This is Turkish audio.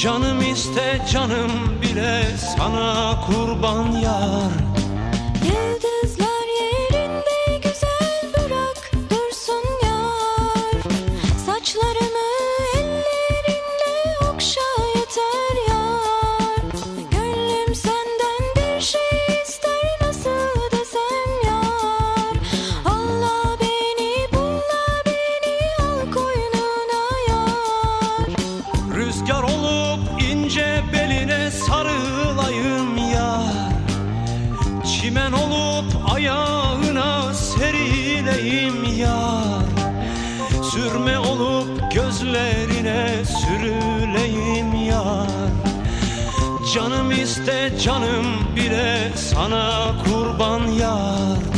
Canım iste canım bile sana kurban yar. Yıldızlar yerinde güzel bırak dursun yar. Saçlarımı ellerinle okşa yeter yar. Gönlüm senden bir şey ister, nasıl desem yar. Allah beni bulla beni al koynuna yar. Rüzgar olup ince beline sarılayım yar. Çimen olup ayağına serileyim yar. Sürme olup gözlerine sürüleyim yar. Canım iste canım bile sana kurban yar.